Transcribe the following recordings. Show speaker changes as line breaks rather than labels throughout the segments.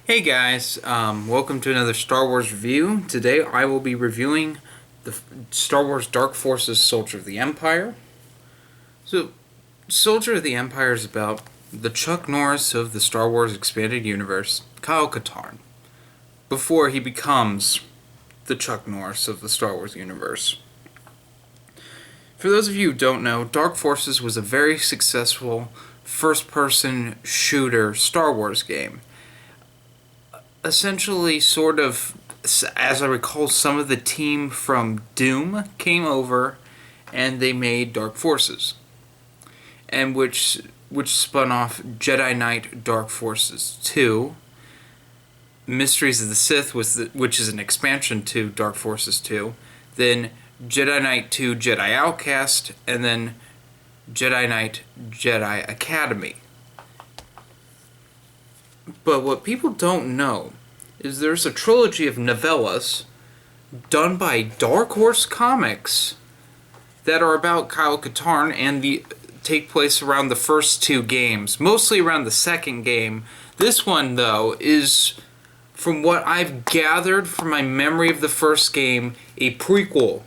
Hey guys, welcome to another Star Wars review. Today I will be reviewing the Star Wars Dark Forces Soldier of the Empire. So, Soldier of the Empire is about the Chuck Norris of the Star Wars Expanded Universe, Kyle Katarn, before he becomes the Chuck Norris of the Star Wars universe. For those of you who don't know, Dark Forces was a very successful first-person shooter Star Wars game. Essentially, sort of, as I recall, some of the team from Doom came over and they made Dark Forces, and which spun off Jedi Knight Dark Forces 2. Mysteries of the Sith which is an expansion to Dark Forces 2. Then Jedi Knight 2 Jedi Outcast, and then Jedi Knight Jedi Academy. But what people don't know is there's a trilogy of novellas done by Dark Horse Comics that are about Kyle Katarn and take place around the first two games, mostly around the second game. This one, though, is, from what I've gathered from my memory of the first game, a prequel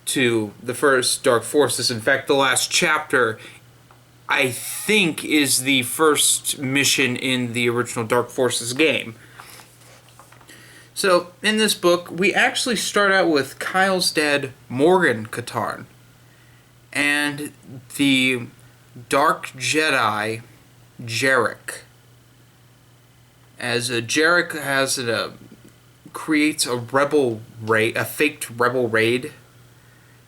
to the first Dark Forces. In fact, the last chapter, I think, is the first mission in the original Dark Forces game. So, in this book, we actually start out with Kyle's dad, Morgan Katarn, and the Dark Jedi, Jarek. As Jarek creates a faked rebel raid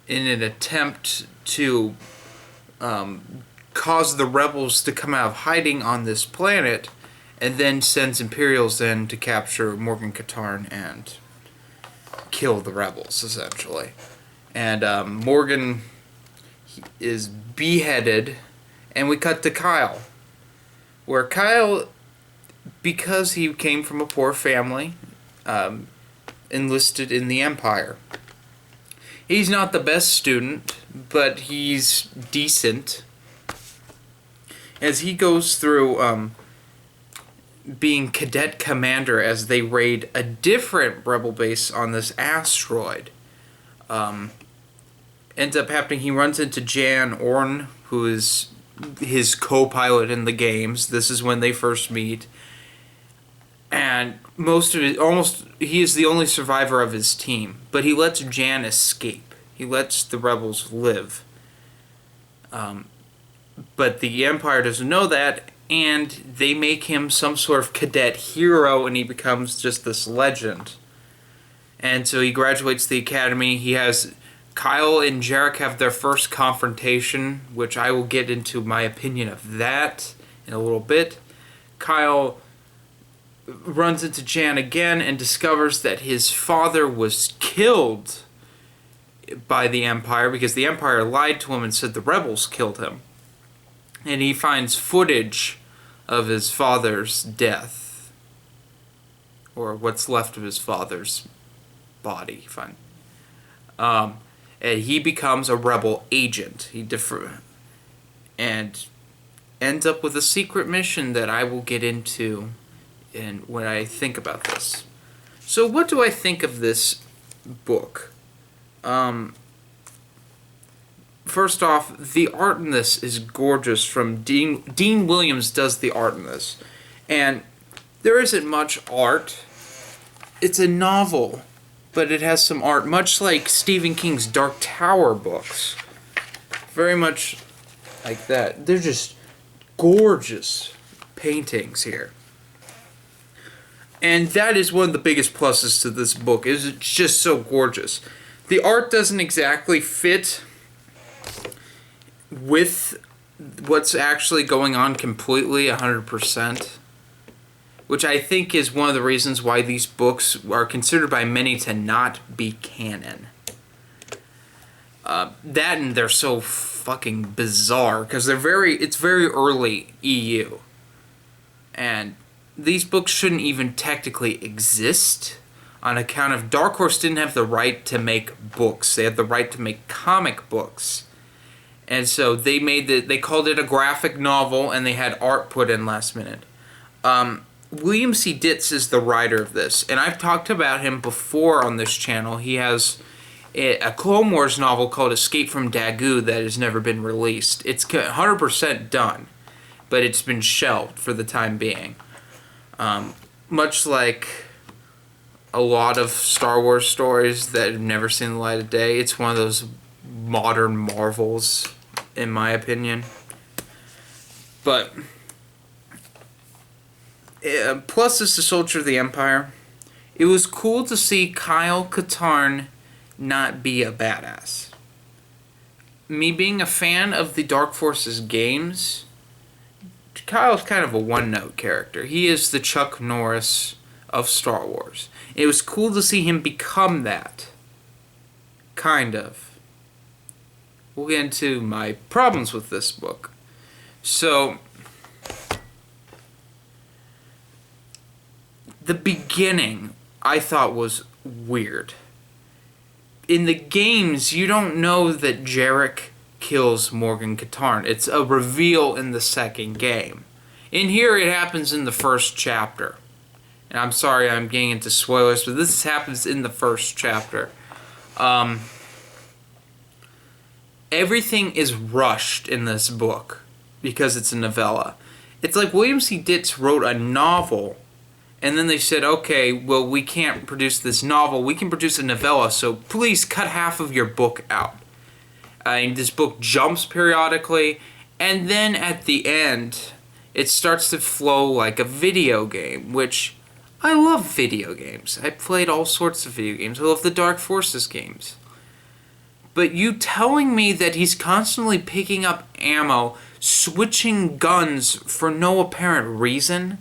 in an attempt to cause the rebels to come out of hiding on this planet, and then sends Imperials in to capture Morgan Katarn and kill the rebels, essentially. And Morgan is beheaded, and we cut to Kyle, where Kyle, because he came from a poor family, enlisted in the Empire. He's not the best student, but he's decent. As he goes through being cadet commander as they raid a different rebel base on this asteroid, ends up happening, he runs into Jan Orn, who is his co-pilot in the games. This is when they first meet. And he is the only survivor of his team, but he lets Jan escape. He lets the rebels live. But the Empire doesn't know that, and they make him some sort of cadet hero, and he becomes just this legend. And so he graduates the academy. Kyle and Jarek have their first confrontation, which I will get into my opinion of that in a little bit. Kyle runs into Jan again and discovers that his father was killed by the Empire because the Empire lied to him and said the rebels killed him. And he finds footage of his father's death, or what's left of his father's body. Fine. And he becomes a rebel agent. And ends up with a secret mission that I will get into when I think about this. So what do I think of this book? First off, the art in this is gorgeous. From Dean Williams does the art in this. And there isn't much art. It's a novel, but it has some art, much like Stephen King's Dark Tower books. Very much like that. They're just gorgeous paintings here. And that is one of the biggest pluses to this book, is it's just so gorgeous. The art doesn't exactly fit with what's actually going on completely 100%, which I think is one of the reasons why these books are considered by many to not be canon. That and they're so fucking bizarre because it's very early EU, and these books shouldn't even technically exist on account of Dark Horse didn't have the right to make books. They had the right to make comic books. And so they called it a graphic novel, and they had art put in last minute. William C. Ditz is the writer of this, and I've talked about him before on this channel. He has a Clone Wars novel called Escape from Dagu that has never been released. It's 100% done, but it's been shelved for the time being. Much like a lot of Star Wars stories that have never seen the light of day, it's one of those modern marvels, in my opinion. But plus, as the Soldier of the Empire, it was cool to see Kyle Katarn not be a badass. Me being a fan of the Dark Forces games, Kyle's kind of a one-note character. He is the Chuck Norris of Star Wars. It was cool to see him become that. Kind of. We'll get into my problems with this book. So, the beginning I thought was weird. In the games, you don't know that Jarek kills Morgan Katarn. It's a reveal in the second game. In here, it happens in the first chapter. And I'm sorry I'm getting into spoilers, but this happens in the first chapter. Everything is rushed in this book because it's a novella. It's like William C. Ditz wrote a novel, and then they said, okay, well, we can't produce this novel. We can produce a novella, so please cut half of your book out. And this book jumps periodically, and then at the end, it starts to flow like a video game, which I love video games. I played all sorts of video games. I love the Dark Forces games. But you telling me that he's constantly picking up ammo, switching guns for no apparent reason,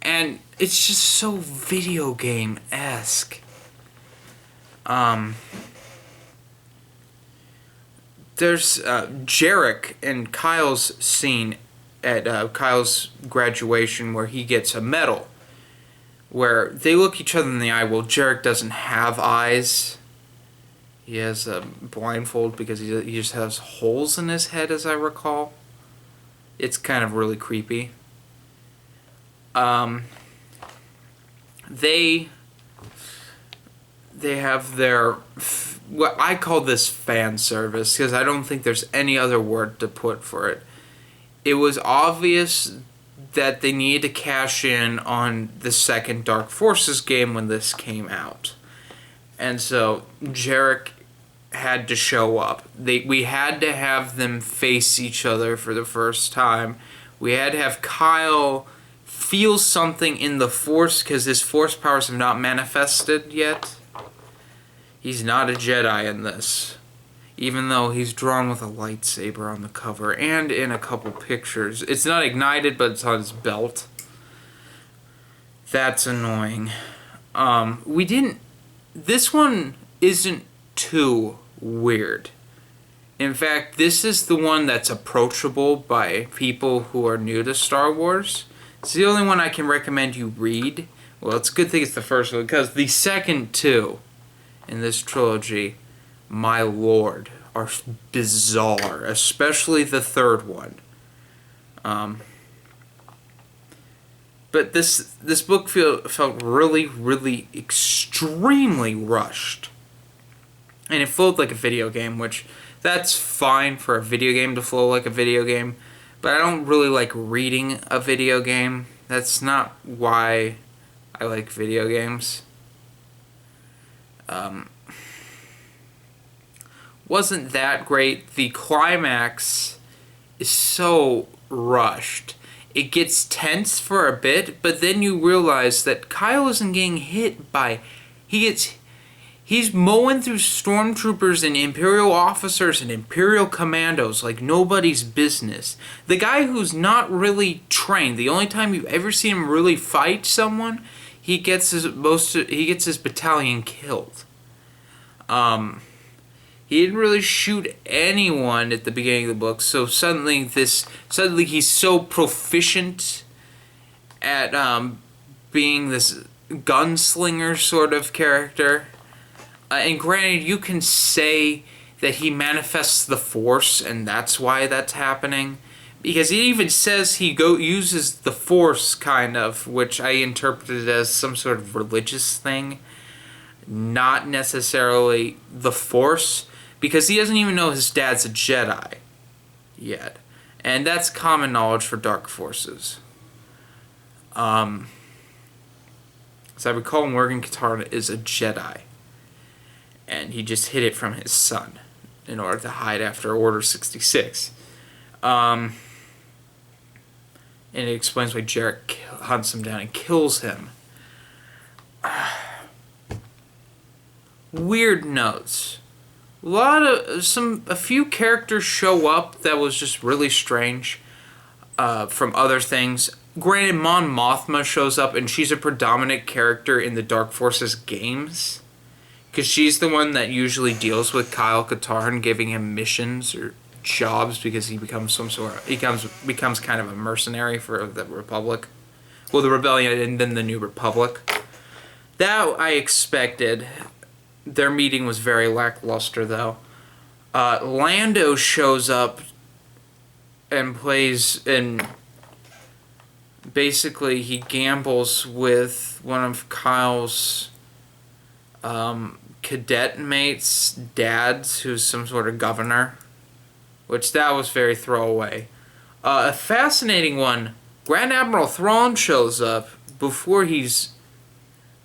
and it's just so video game-esque. There's Jarek and Kyle's scene at Kyle's graduation where he gets a medal, where they look each other in the eye. Well, Jarek doesn't have eyes. He has a blindfold because he just has holes in his head, as I recall. It's kind of really creepy. They have their, what I call this fan service, because I don't think there's any other word to put for it. It was obvious that they needed to cash in on the second Dark Forces game when this came out. And so Jarek had to show up. We had to have them face each other for the first time. We had to have Kyle feel something in the Force because his Force powers have not manifested yet. He's not a Jedi in this, even though he's drawn with a lightsaber on the cover and in a couple pictures. It's not ignited, but it's on his belt. That's annoying. This one isn't too weird. In fact, this is the one that's approachable by people who are new to Star Wars. It's the only one I can recommend you read. Well, it's a good thing it's the first one, because the second two in this trilogy, my lord, are bizarre, especially the third one. But this book felt really, really extremely rushed. And it flowed like a video game, which that's fine for a video game to flow like a video game. But I don't really like reading a video game. That's not why I like video games. Wasn't that great. The climax is so rushed. It gets tense for a bit, but then you realize that Kyle isn't getting hit by... He's mowing through stormtroopers and Imperial officers and Imperial commandos like nobody's business. The guy who's not really trained, the only time you've ever seen him really fight someone, he gets his battalion killed. He didn't really shoot anyone at the beginning of the book, so suddenly he's so proficient at being this gunslinger sort of character. And granted, you can say that he manifests the Force, and that's why that's happening. because he even says he uses the Force, kind of, which I interpreted as some sort of religious thing, not necessarily the Force, because he doesn't even know his dad's a Jedi yet, and that's common knowledge for Dark Forces. As I recall, Morgan Katarn is a Jedi, and he just hid it from his son in order to hide after Order 66. And it explains why Jarek hunts him down and kills him. Weird notes. A few characters show up that was just really strange from other things. Granted, Mon Mothma shows up, and she's a predominant character in the Dark Forces games, because she's the one that usually deals with Kyle Katarn, giving him missions or jobs, because he becomes becomes kind of a mercenary for the Republic. Well, the Rebellion and then the New Republic. That I expected. Their meeting was very lackluster, though. Lando shows up and plays, and basically he gambles with one of Kyle's cadet mates' dads, who's some sort of governor, which that was very throwaway. A fascinating one, Grand Admiral Thrawn shows up before he's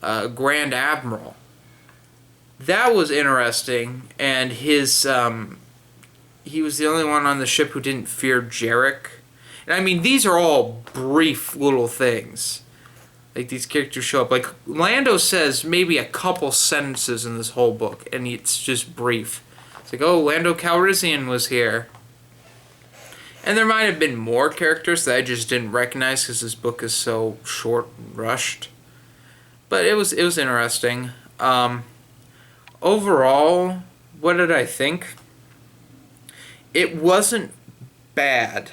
Grand Admiral. That was interesting, and his he was the only one on the ship who didn't fear Jarek. And I mean, these are all brief little things. Like, these characters show up. Like, Lando says maybe a couple sentences in this whole book, and it's just brief. It's like, oh, Lando Calrissian was here. And there might have been more characters that I just didn't recognize because this book is so short and rushed. But it was interesting. Overall, what did I think? It wasn't bad.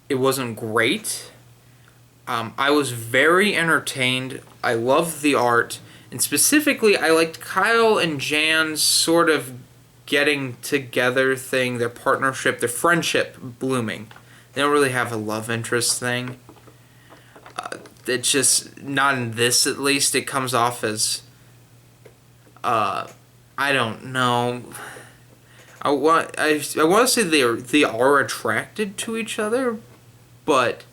It wasn't great. I was very entertained. I loved the art. And specifically, I liked Kyle and Jan's sort of getting together thing, their partnership, their friendship blooming. They don't really have a love interest thing. It's just, not in this at least, it comes off as, I don't know. I want to say they are attracted to each other, but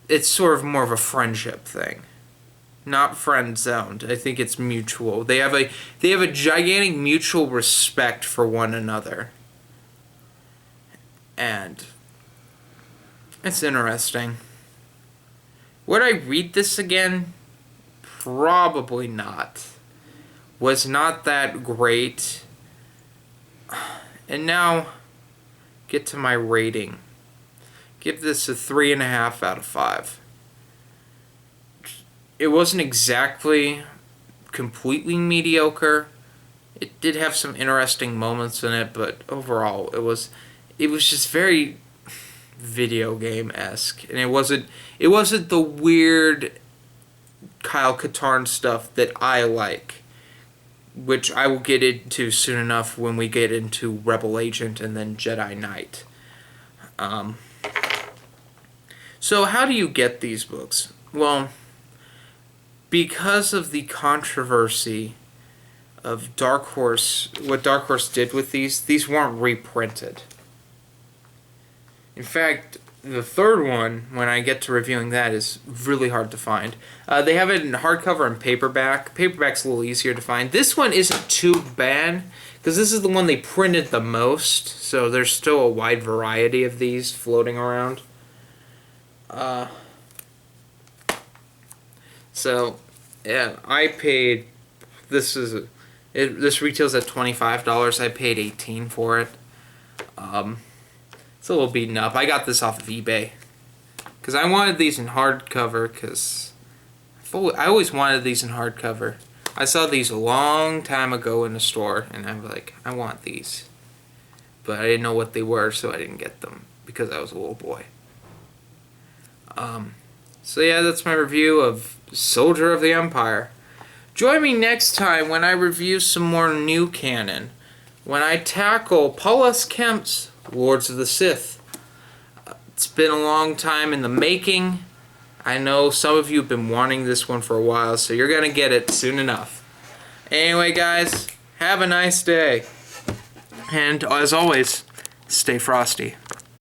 it's sort of more of a friendship thing, not friend zoned. I think it's mutual. They have a gigantic mutual respect for one another, and it's interesting. Would I read this again? Probably not. Was not that great. And now, get to my rating. Give this a 3.5 out of 5. It wasn't exactly completely mediocre. It did have some interesting moments in it, but overall, it was just very video game-esque, and it wasn't the weird Kyle Katarn stuff that I like, which I will get into soon enough when we get into Rebel Agent and then Jedi Knight. So how do you get these books? Well, because of the controversy of Dark Horse, what Dark Horse did with these weren't reprinted. In fact, the third one, when I get to reviewing that, is really hard to find. They have it in hardcover and paperback. Paperback's a little easier to find. This one isn't too bad, because this is the one they printed the most, so there's still a wide variety of these floating around. So, yeah, I paid, this retails at $25. I paid $18 for it. It's a little beaten up. I got this off of eBay because I wanted these in hardcover, because I always wanted these in hardcover. I saw these a long time ago in the store, and I'm like, I want these. But I didn't know what they were, so I didn't get them because I was a little boy. So yeah, that's my review of Soldier of the Empire. Join me next time when I review some more new canon, when I tackle Paul S. Kemp's Lords of the Sith. It's been a long time in the making. I know some of you have been wanting this one for a while, so you're going to get it soon enough. Anyway, guys, have a nice day. And as always, stay frosty.